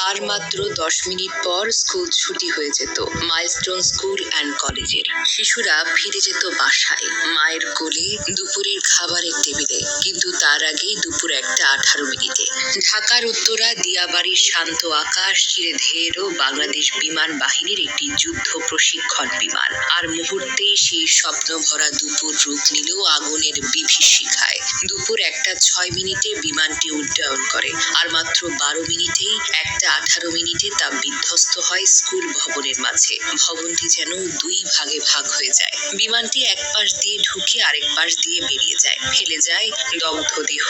আর মাত্র 10 মিনিট পর স্কুল ছুটি হয়ে যেত মাইলস্টোন স্কুল অ্যান্ড কলেজের। শিশুরা ফিরে যেত বাসায়, মায়ের কোলে, দুপুরের খাবারের টেবিলে। কিন্তু তার আগেই দুপুর 1:18 ঢাকার উত্তরা দিয়াবাড়ির শান্ত আকাশ চিরে ধেয়ে এলো বাংলাদেশ বিমান বাহিনীর একটি যুদ্ধ প্রশিক্ষণ বিমান। আর মুহূর্তেই সেই স্বপ্ন ভরা দুপুর রূপ নিল আগুনের বিভীষিকায়। দুপুর 1:06 বিমানটি উড্ডয়ন করে, আর মাত্র 12 মিনিটেই 1:18 তা বিধ্বস্ত হয় স্কুল ভবনের মাঝে। ভবনটি যেন 2 ভাগে ভাগ হয়ে যায়। বিমানটি এক পাশ দিয়ে ঢুকে আরেক পাশ দিয়ে বেরিয়ে যায়, ফেলে যায় দগ্ধ দেহ,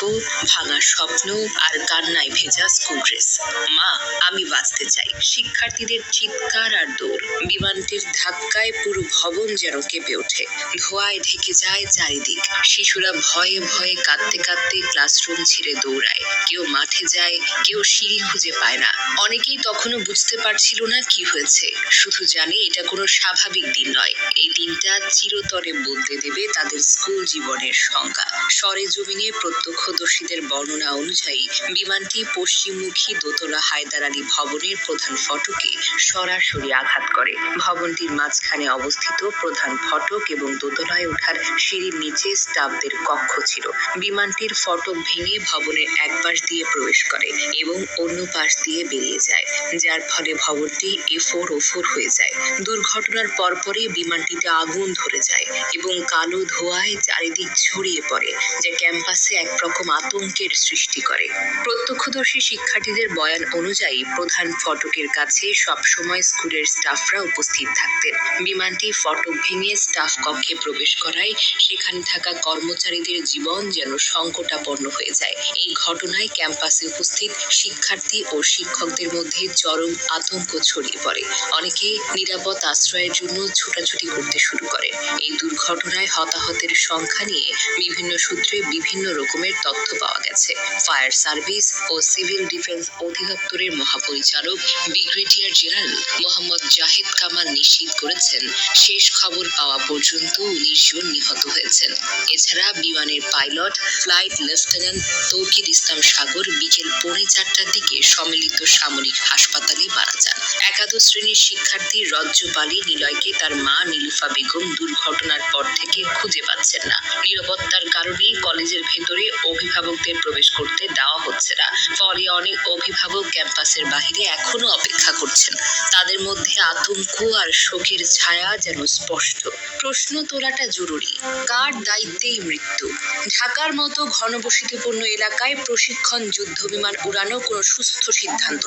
ভাঙা স্বপ্ন আর কান্নায় ভেজা স্কুল ড্রেস। মা, আমি বাঁচতে চাই। শিক্ষার্থীদের চিৎকার আর দৌড়। বিমানটির ধাক্কায় পুরো ভবন যেন কেঁপে ওঠে। ধোঁয়ায় ঢেকে যায় চারিদিক। শিশুরা ভয়ে ভয়ে কাঁদতে কাঁদতে ক্লাসরুম ছেড়ে দৌড়ায়। কেউ মাঠে যায়, কেউ সিঁড়ি খুঁজে পায় না। অনেকেই তখনও বুঝতে পারছিল না কি হয়েছে, শুধু জানে এটা কোনো স্বাভাবিক দিন নয়। এই দিনটা চিরতরে বদলে দেবে তাদের স্কুল জীবনের সংজ্ঞা। সরেজমিনে প্রত্যক্ষদর্শীদের বর্ণনা অনুযায়ী বিমানটি পশ্চিমমুখী দোতলা হায়দার আলী ভবনের প্রধান ফটকে সরাসরি আঘাত করে। ভবনটির মাঝখানে অবস্থিত প্রধান ফটক এবং দোতলায় ওঠার সিঁড়ির নিচে স্টাফদের কক্ষ ছিল। বিমানটির ফটক ভেঙে ভবনের এক পাশ দিয়ে প্রবেশ করে এবং অন্য পাশ দিয়ে বেরিয়ে যায়, যার ফলে ভবনটি এফোর হয়ে যায়। দুর্ঘটনার পরপরই বিমানটিতে আগুন ধরে যায় এবং কালো ধোঁয়ায় চারিদিক ছড়িয়ে পড়ে, যা ক্যাম্পাসে একরকম আতঙ্কের সৃষ্টি করে। প্রত্যক্ষদর্শী শিক্ষার্থীদের বয়ান অনুযায়ী প্রধান ফটকের কাছে সবসময় স্কুলের স্টাফরা উপস্থিত থাকতেন। বিমানটি ফটক ভেঙে স্টাফ কক্ষে প্রবেশ করায় সেখানে থাকা কর্মচারীদের জীবন যেন সংকটাপন্ন হয়ে যায়। এই ঘটনায় ক্যাম্পাসে উপস্থিত শিক্ষার্থী ও শিক্ষকদের মধ্যে চরম আতঙ্ক ছড়িয়ে পড়ে। অনেকে নিরাপদ আশ্রয়ের জন্য ছোটাছুটি করতে শুরু করে। এই দুর্ঘটনায় হতাহতের সংখ্যা নিয়ে বিভিন্ন সূত্রে বিভিন্ন রকমের তথ্য পাওয়া গেছে। ফায়ার সার্ভিস ও সিভিল ডিফেন্স অধিদপ্তরের মহাপরিচালক ব্রিগেডিয়ার জেনারেল মোহাম্মদ জাহিদ কামাল নিশ্চিত করেছেন, শেষ খবর পাওয়া পর্যন্ত 19 জন নিহত হয়েছেন। এছাড়া বিমানের পাইলট ফ্লাইট লেফটেন্যান্ট তৌকির ইসলাম সাগর বিকেল 3:45টার দিকে সম্মিলিত সামরিক হাসপাতালে মারা যান। একাদশ শ্রেণীর শিক্ষার্থী রজ্জপালী নিলয়কে তার মা নীলুফা বেগম দুর্ঘটনার পর থেকে খুঁজে পাচ্ছেন না। নিরাপত্তার কারণে কলেজের ভেতরে অভিভাবকদের প্রবেশ করতে দেওয়া হচ্ছে না। ফলে অনেক অভিভাবক ক্যাম্পাসের বাহিরে এখনো অপেক্ষা করছেন। তাদের মধ্যে আতঙ্ক আর শোকের ছায়া যেন স্পষ্ট। প্রশ্ন তোলাটা জরুরি, কার দায়িত্বে এই মৃত্যু? ঢাকার মতো ঘনবসতিপূর্ণ এলাকায় প্রশিক্ষণ যুদ্ধবিমান উড়ানো কোনো সুস্থ সিদ্ধান্ত